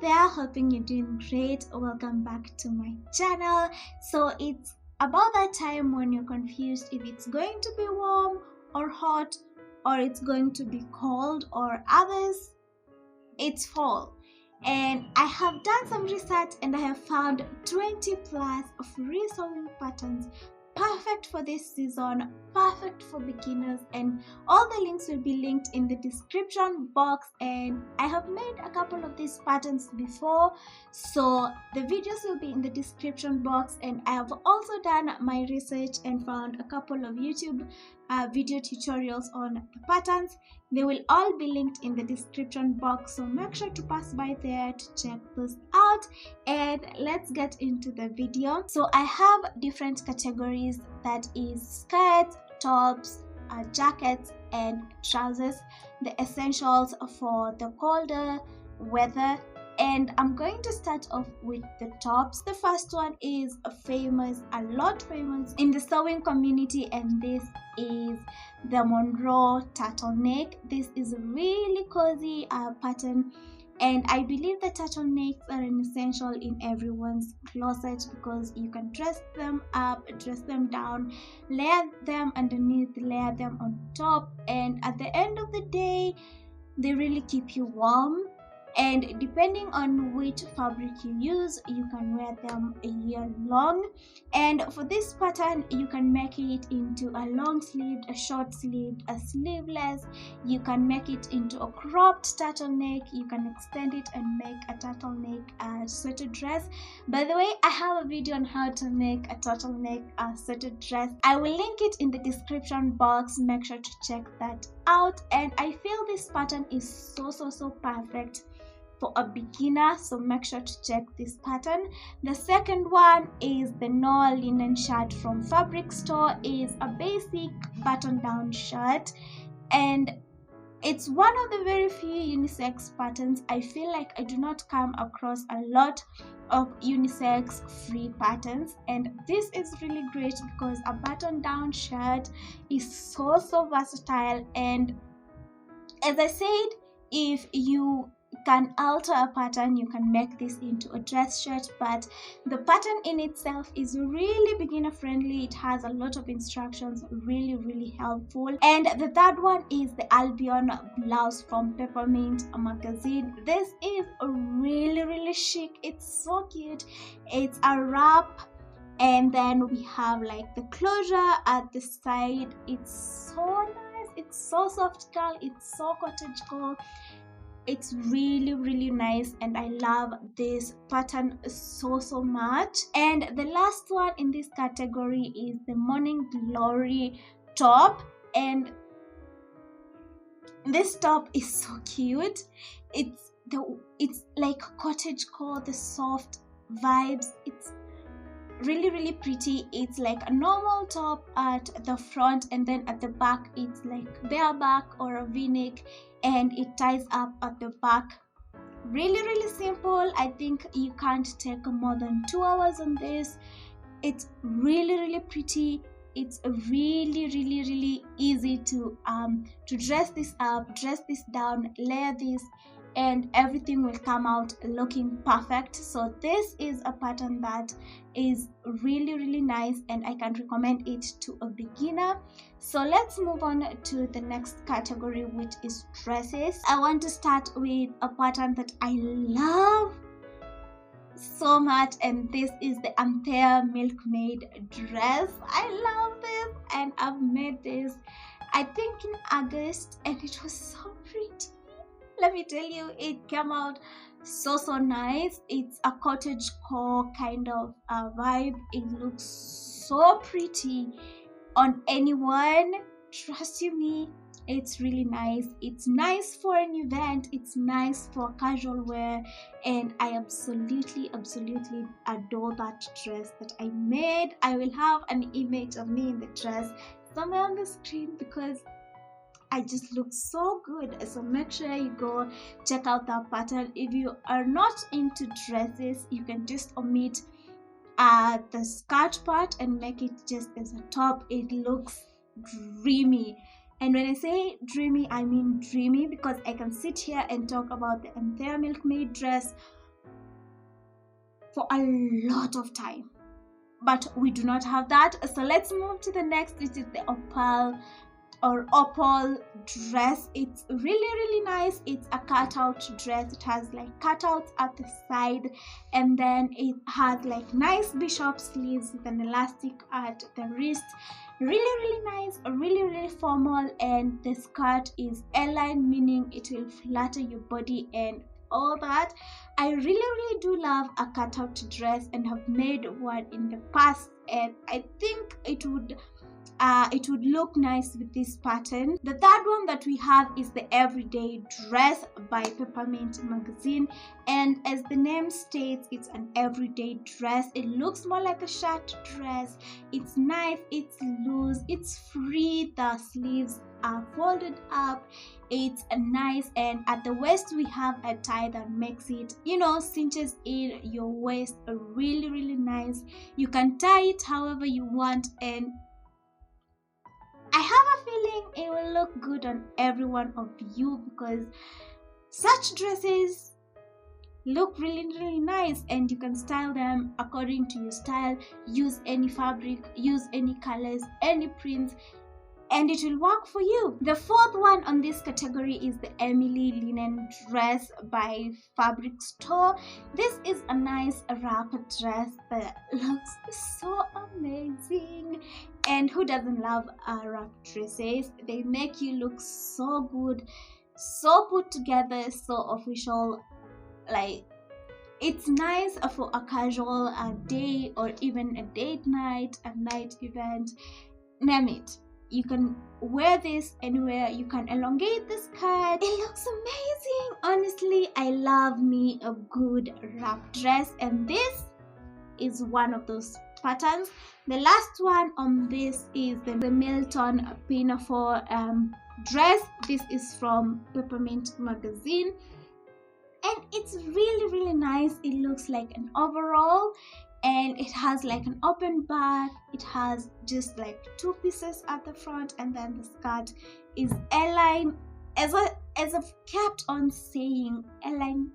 there, hoping you're doing great. Welcome back to my channel. So it's about that time when you're confused if it's going to be warm or hot, or it's going to be cold, or others it's fall. And I have done some research and I have found 20 plus free sewing patterns perfect for this season, perfect for beginners, and all the links will be linked in the description box. And I have made a couple of these patterns before, so the videos will be in the description box. And I have also done my research and found a couple of YouTube video tutorials on the patterns. They will all be linked in the description box, so make sure to pass by there to check those out. And let's get into the video. So I have different categories, that is skirts, tops, jackets and trousers, the essentials for the colder weather. And I'm going to start off with the tops. The first one is a lot famous in the sewing community, and this is the Monroe turtleneck. This is a really cozy pattern, and I believe the turtlenecks are an essential in everyone's closet because you can dress them up, dress them down, layer them underneath, layer them on top, and at the end of the day they really keep you warm. And depending on which fabric you use, you can wear them a year long. And for this pattern, you can make it into a long sleeved, a short sleeved, a sleeveless. You can make it into a cropped turtleneck. You can extend it and make a turtleneck sweater dress. By the way, I have a video on how to make a turtleneck sweater dress. I will link it in the description box. Make sure to check that out. And I feel this pattern is so perfect for a beginner, so make sure to check this pattern. The second one is the Noah linen shirt from Fabric Store. Is a basic button-down shirt, and it's one of the very few unisex patterns. I feel like I do not come across a lot of unisex free patterns, and this is really great because a button-down shirt is so versatile. And as I said, if you can alter a pattern, you can make this into a dress shirt, but the pattern in itself is really beginner friendly. It has a lot of instructions, really helpful. And the third one is the Albion blouse from Peppermint magazine. This is really chic. It's so cute. It's a wrap, and then we have like the closure at the side. It's so nice. It's so soft girl. It's so cottage core. It's really nice, and I love this pattern so much. And the last one in this category is the Morning Glory top, and this top is so cute. It's like cottage core, the soft vibes. It's really pretty. It's like a normal top at the front, and then at the back it's like bareback or a v-neck, and it ties up at the back. Really simple. I think you can't take more than 2 hours on this. It's really pretty. It's really easy to dress this up, dress this down, layer this, and everything will come out looking perfect. So this is a pattern that is really nice, and I can recommend it to a beginner. So let's move on to the next category, which is dresses. I want to start with a pattern that I love so much, and this is the Anthea milkmaid dress. I love this, and I've made this I think in August, and it was so pretty. Let me tell you, it came out so nice. It's a cottage core kind of vibe. It looks so pretty on anyone. Trust you me, it's really nice. It's nice for an event. It's nice for casual wear, and I absolutely adore that dress that I made. I will have an image of me in the dress somewhere on the screen because I just look so good. So make sure you go check out that pattern. If you are not into dresses, you can just omit the skirt part and make it just as a top. It looks dreamy, and when I say dreamy, I mean dreamy, because I can sit here and talk about the Anthea milkmaid dress for a lot of time. But we do not have that. So let's move to the next, which is the Opal dress. It's really nice. It's a cutout dress. It has like cutouts at the side, and then it has like nice bishop sleeves with an elastic at the wrist. Really nice, really formal, and the skirt is A-line, meaning it will flatter your body and all that. I really do love a cutout dress and have made one in the past, and I think it would look nice with this pattern. The third one that we have is the Everyday Dress by Peppermint magazine, and as the name states, it's an everyday dress. It looks more like a shirt dress. It's nice, it's loose, it's free, the sleeves are folded up, it's nice, and at the waist we have a tie that makes it, cinches in your waist. Really nice. You can tie it however you want, and I have a feeling it will look good on every one of you, because such dresses look really nice, and you can style them according to your style. Use any fabric, use any colors, any prints, and it will work for you. The fourth one on this category is the Emily linen dress by Fabric Store. This is a nice wrap dress that looks so amazing. And who doesn't love wrap dresses? They make you look so good, so put together, so official. Like, it's nice for a casual day, or even a date night, a night event, name it. You can wear this anywhere. You can elongate the skirt. It looks amazing. Honestly, I love me a good wrap dress, and this is one of those patterns. The last one on this is the Milton pinafore dress. This is from Peppermint magazine, and it's really nice. It looks like an overall, and it has like an open back. It has just like two pieces at the front, and then the skirt is A-line. As I've kept on saying, A-line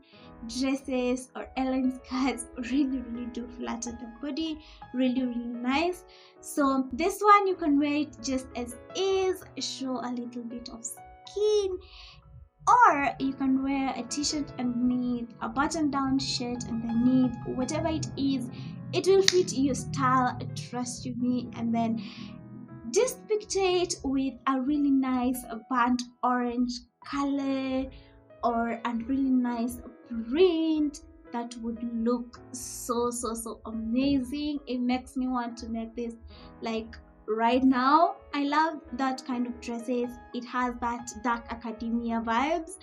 dresses or A-line skirts really do flatter the body. Really nice. So this one you can wear it just as is, show a little bit of skin, or you can wear a t-shirt underneath, a button-down shirt underneath, whatever it is. It will fit your style, trust you me. And then just picture it with a really nice burnt orange color, or a really nice print that would look so amazing. It makes me want to make this like right now. I love that kind of dresses. It has that dark academia vibes,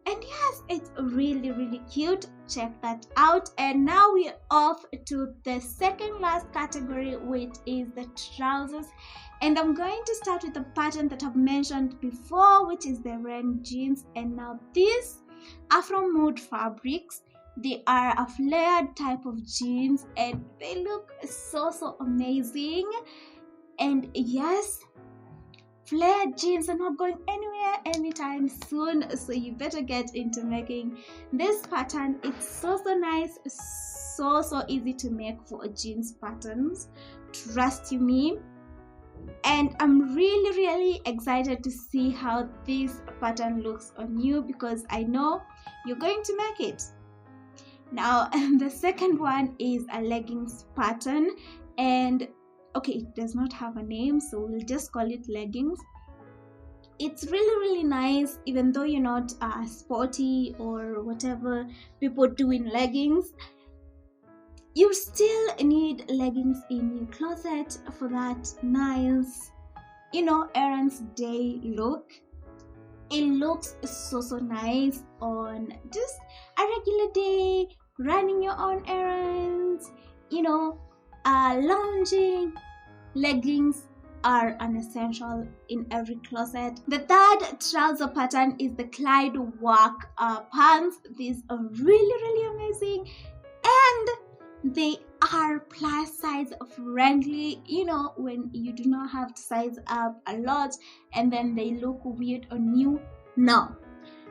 and yes, it's really cute. Check that out. And now we're off to the second last category, which is the trousers, and I'm going to start with the pattern that I've mentioned before, which is the rain jeans. And now these are from Mood Fabrics. They are a flared type of jeans, and they look so amazing. And yes, flared jeans are not going anywhere anytime soon, so you better get into making this pattern. It's so nice, so easy to make for jeans patterns, trust you me. And I'm really excited to see how this pattern looks on you, because I know you're going to make it. Now the second one is a leggings pattern, and okay, it does not have a name, so we'll just call it leggings. It's really nice, even though you're not sporty or whatever people do in leggings. You still need leggings in your closet for that nice, errands day look. It looks so nice on just a regular day, running your own errands, lounging. Leggings are an essential in every closet. The third trouser pattern is the Clyde work pants. These are really amazing, and they are plus size friendly, when you do not have to size up a lot and then they look weird on you. No,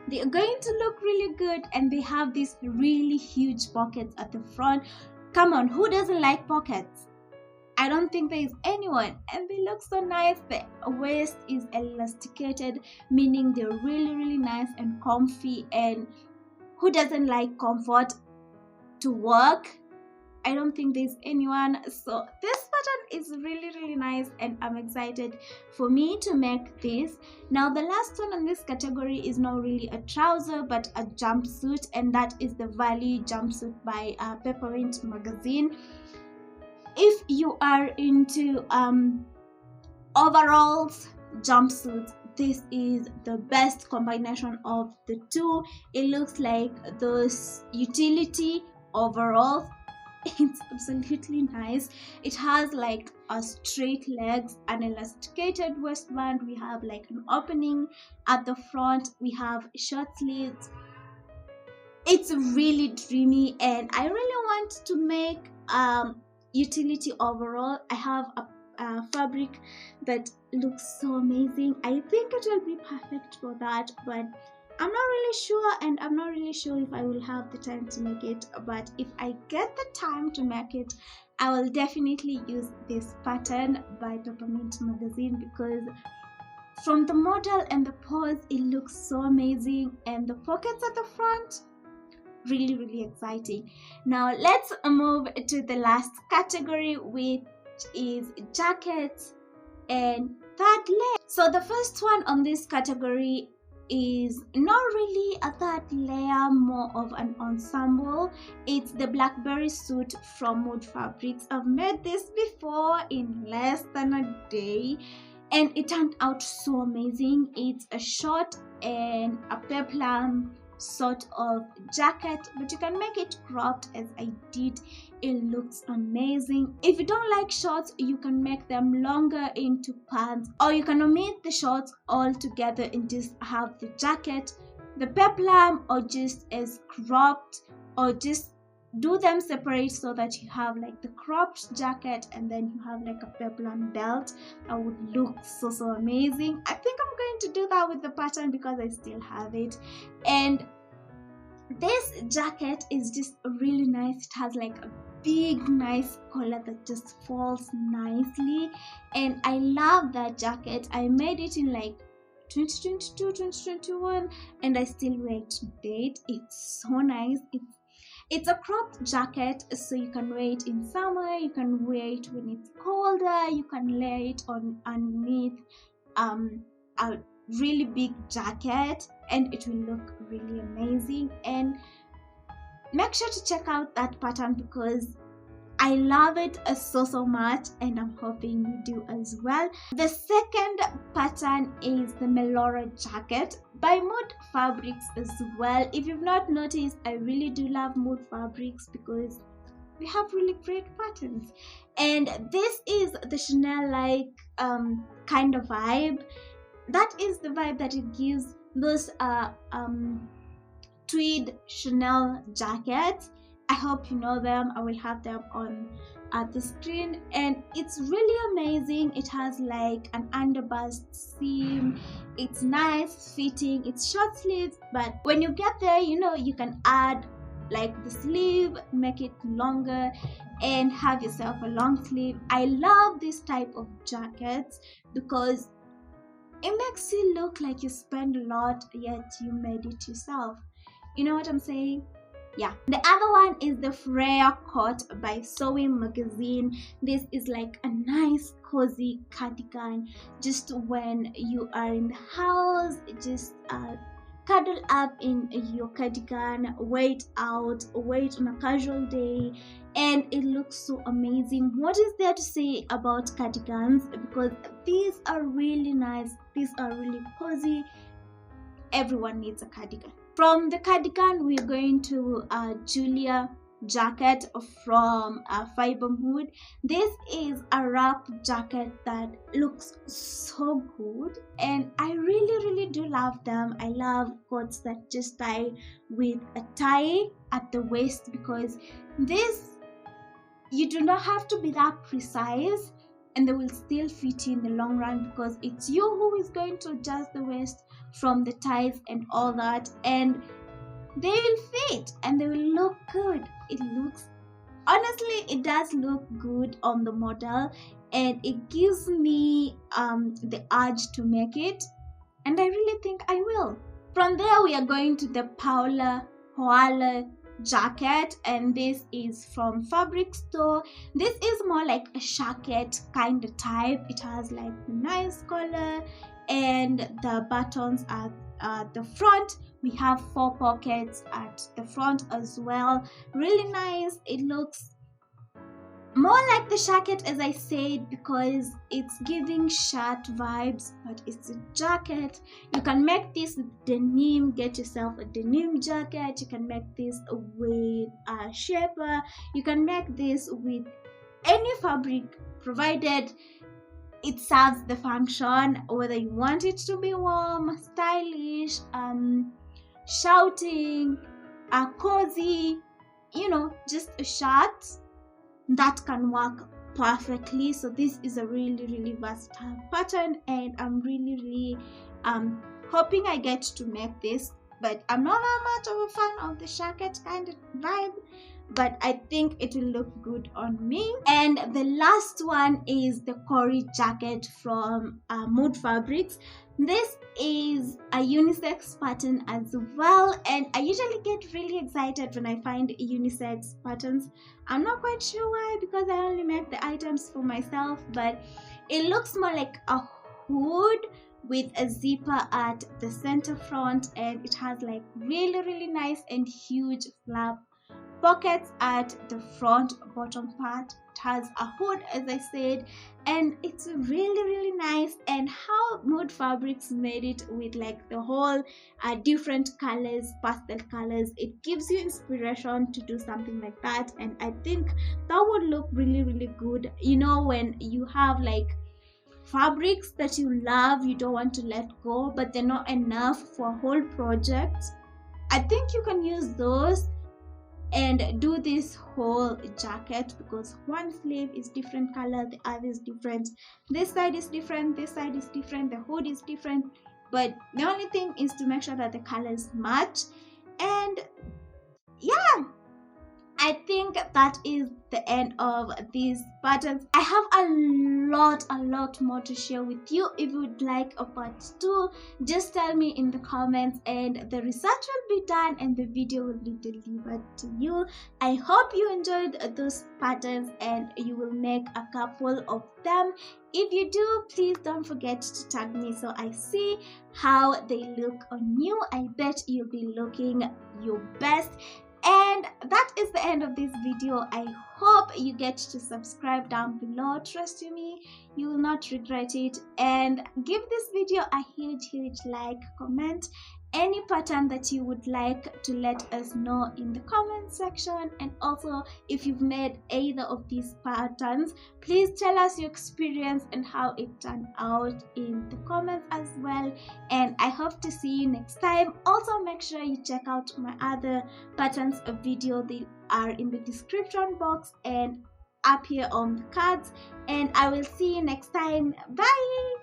They are going to look really good, and they have these really huge pockets at the front. Come on, who doesn't like pockets? I don't think there is anyone. And they look so nice. The waist is elasticated, meaning they're really nice and comfy. And who doesn't like comfort to work? I don't think there's anyone. So this pattern is really nice, and I'm excited for me to make this. Now the last one in this category is not really a trouser but a jumpsuit, and that is the Valley jumpsuit by Peppermint magazine. If you are into overalls, jumpsuits, this is the best combination of the two. It looks like those utility overalls. It's absolutely nice. It has like a straight legs, an elasticated waistband. We have like an opening at the front. We have short sleeves. It's really dreamy, and I really want to make utility overall. I have a fabric that looks so amazing. I think it will be perfect for that, but I'm not really sure, and I'm not really sure if I will have the time to make it. But if I get the time to make it, I will definitely use this pattern by Peppermint magazine, because from the model and the pose, it looks so amazing, and the pockets at the front, really exciting. Now let's move to the last category, which is jackets and third layer. So the first one on this category is not really a third layer, more of an ensemble. It's the blackbery suit from Mood Fabrics. I've made this before in less than a day, and it turned out so amazing. It's a short and a peplum sort of jacket, but you can make it cropped as I did. It looks amazing. If you don't like shorts, you can make them longer into pants, or you can omit the shorts altogether and just have the jacket, the peplum, or just as cropped, or just do them separate so that you have like the cropped jacket and then you have like a peplum belt. That would look so amazing. I think I'm going to do that with the pattern because I still have it. And this jacket is just really nice. It has like a big nice collar that just falls nicely, and I love that jacket. I made it in like 2022 2021, and I still wear it to date. It's so nice. It's a cropped jacket, so you can wear it in summer, you can wear it when it's colder, you can layer it on underneath a really big jacket, and it will look really amazing. And make sure to check out that pattern because I love it so much, and I'm hoping you do as well. The second pattern is the Melora jacket by Mood Fabrics as well. If you've not noticed, I really do love Mood Fabrics because they have really great patterns, and this is the Chanel-like kind of vibe. That is the vibe that it gives those tweed Chanel jackets. I hope you know them. I will have them on the screen, and it's really amazing. It has like an underbust seam. It's nice fitting. It's short sleeves, but when you get there, you know, you can add like the sleeve, make it longer, and have yourself a long sleeve. I love this type of jackets because it makes you look like you spend a lot, yet you made it yourself. You know what I'm saying? Yeah. The other one is the Freya coat by Sewing magazine. This is like a nice cozy cardigan, just when you are in the house, just cuddle up in your cardigan, wait out, wait on a casual day, and it looks so amazing. What is there to say about cardigans? Because these are really nice, these are really cozy. Everyone needs a cardigan. From the cardigan, we're going to a Julia jacket from Fibre Mood. This is a wrap jacket that looks so good, and I really do love them. I love coats that just tie with a tie at the waist, because this, you do not have to be that precise, and they will still fit you in the long run because it's you who is going to adjust the waist from the ties and all that, and they will fit and they will look good. Honestly, it does look good on the model, and it gives me the urge to make it, and I really think I will. From there, we are going to the Poala jacket, and this is from fabric store. This is more like a jacket kind of type. It has like a nice color, and the buttons are at the front. We have 4 pockets at the front as well. Really nice. It looks more like the jacket, as I said, because it's giving shirt vibes, but it's a jacket. You can make this with denim. Get yourself a denim jacket. You can make this with a shaper. You can make this with any fabric, provided it serves the function, whether you want it to be warm, stylish, shouting, cozy, just a shirt that can work perfectly. So this is a really versatile pattern, and I'm really hoping I get to make this, but I'm not that much of a fan of the jacket kind of vibe, but I think it will look good on me. And the last one is the Cory jacket from Mood Fabrics. This is a unisex pattern as well, and I usually get really excited when I find unisex patterns. I'm not quite sure why, because I only make the items for myself, but it looks more like a hood with a zipper at the center front, and it has like really nice and huge flap pockets at the front bottom part. It has a hood, as I said, and it's really nice. And how Mood Fabrics made it with like the whole different colors, pastel colors, it gives you inspiration to do something like that, and I think that would look really good. When you have like fabrics that you love, you don't want to let go, but they're not enough for a whole project, I think you can use those and do this whole jacket, because one sleeve is different color, the other is different, this side is different, this side is different, the hood is different, but the only thing is to make sure that the colors match. And yeah, I think that is the end of these patterns. I have a lot more to share with you. If you would like a part 2, just tell me in the comments, and the research will be done and the video will be delivered to you. I hope you enjoyed those patterns and you will make a couple of them. If you do, please don't forget to tag me so I see how they look on you. I bet you'll be looking your best. And that is the end of this video. I hope you get to subscribe down below. Trust me, you will not regret it. And give this video a huge like, comment any pattern that you would like to let us know in the comment section. And also, if you've made either of these patterns, please tell us your experience and how it turned out in the comments as well. And I hope to see you next time. Also, make sure you check out my other patterns of video. They are in the description box and up here on the cards. And I will see you next time. Bye.